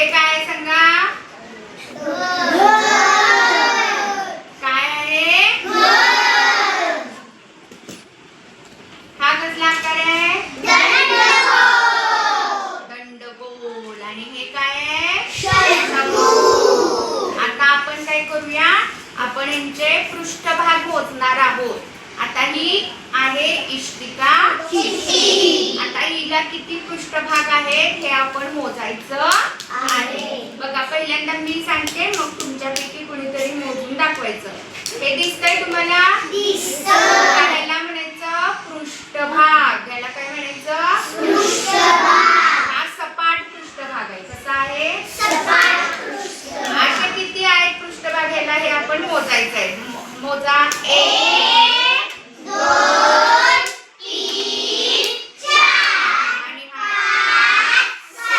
हे काय आहे सांगा? काय आहे? हा कसला आकार आहे? दंडगोल. आणि हे काय आहे? शंकू. आता आपण काय करूया, आपण यांचे पृष्ठभाग मोजणार आहोत. आता ही आहे इष्टिका चिठ्ठी. आता हिला किती पृष्ठभाग आहेत हे आपण मोजायचं आहे. बघा, पहिल्यांदा मी सांगते, मग तुमच्यापैकी कुणीतरी मोजून दाखवायचं. हे दिसतंय तुम्हाला? ह्याला म्हणायचं पृष्ठभाग. ह्याला काय म्हणायचं? हा सपाट पृष्ठभाग आहे. कसा आहे? असे किती आहेत पृष्ठभाग ह्याला हे आपण मोजायचं आहे. मोजा. 1 2 3 4 आणि हा 6.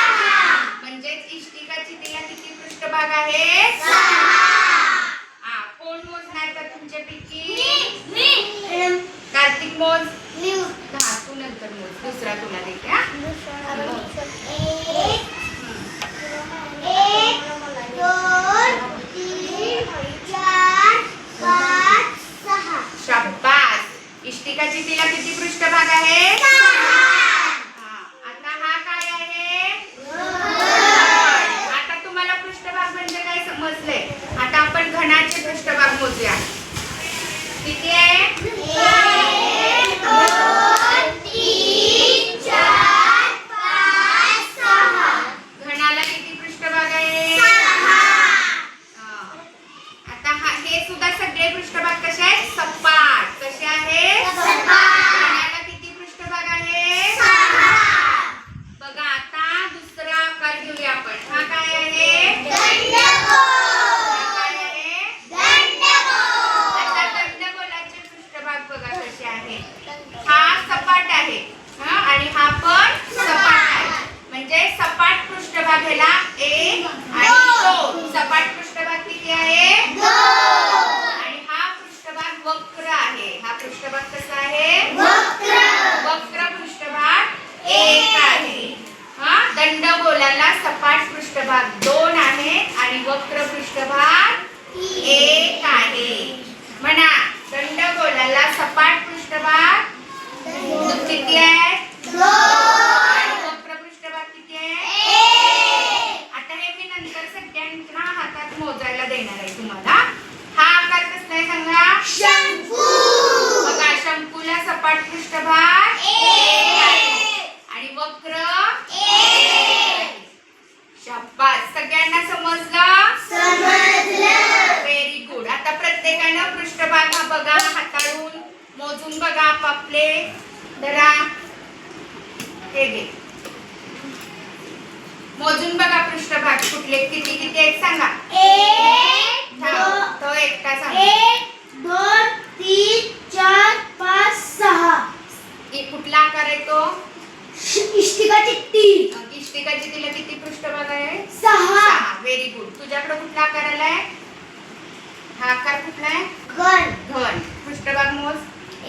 म्हणजे इष्टिका चिठ्ठीला किती पृष्ठभाग आहेत? 6. कोण मोजणार का तुमच्यापैकी? कार्तिक मोज. तू नंतर मोज. दुसरा तुला देते. 1 2 3 4 5 6. शाबास. इष्टिका चिठ्ठीला किती पृष्ठभाग आहेत? 6. आता हा काय आहे? आता तुम्हाला पृष्ठभाग म्हणजे काय समजले. आता आपण घनाचे पृष्ठभाग मोजूया. किती आहे? 1 2 3 4 5 6. घनाला किती पृष्ठभाग आहे? 6. आता हे सुद्धा सगळे पृष्ठभाग कसे आहेत? सपाट. कसे आहेत? घनाला किती पृष्ठभाग आहे? 6. बघा, आता दुसरा आकार घेऊया आपण. हा काय आहे? बघा कसे आहे. हा सपाट आहे आणि हा पण सपाट आहे. म्हणजे सपाट पृष्ठभाग ह्याला 1 आणि 2. सपाट पृष्ठभाग किती आहे? 2. आणि हा पृष्ठभाग वक्र आहे. हा पृष्ठभाग कसा आहे? वक्र पृष्ठभाग 1 आहे. दंडगोलाला सपाट पृष्ठभाग 2 आहे आणि वक्र पृष्ठभाग 1 आहे. म्हणा, दंडगोलाला सपाट पृष्ठभाग किती आहे? 2. आणि वक्र पृष्ठभाग किती आहे? 1. आता हे मी नंतर सगळ्यांना हातात मोजायला देणार आहे तुम्हाला. हा आकार कसला आहे सांगा? शंकू. बघा, शंकूला सपाट पृष्ठभाग 1 आहे आणि वक्र 1. शाबास. सगळ्यांना समजलं? Very good. आता प्रत्येकानं पृष्ठभाग हा बघा, हाताळून मोजून बघा आपापले. जरा हे घे, मोजून बघा पृष्ठभाग कुठले किती किती आहेत सांगा. 1 तो एकटा सांगा. 1 2 3 4 5 6. कुठला आकार आहे तो? इष्टिका चिठ्ठी. इष्टिका चिठ्ठीला किती पृष्ठभाग आहे? 6. Very good. तुझ्याकडे कुठला आकार आलाय? हा आकार कुठला आहे? घन. पृष्ठभाग मोज.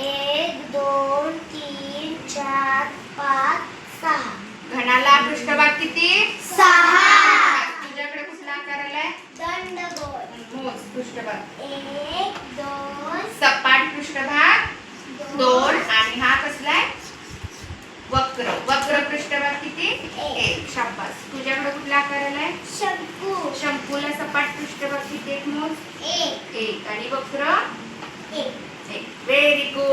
1 2 3 4 5 6. घनाला पृष्ठभाग किती? 6. तुझ्याकडे कुठला आकार आलाय? दंडगोल. मोज पृष्ठभाग. 1 2. सपाट पृष्ठभाग 2 आणि हा कसला आहे? वक्र. वक्र पृष्ठभाग किती? 1. शाबास. तुझ्याकडे कुठला आकार आलाय? शंकू. शंकूला सपाट पृष्ठभाग किती? मोज. 1 आणि वक्र 1. Very good.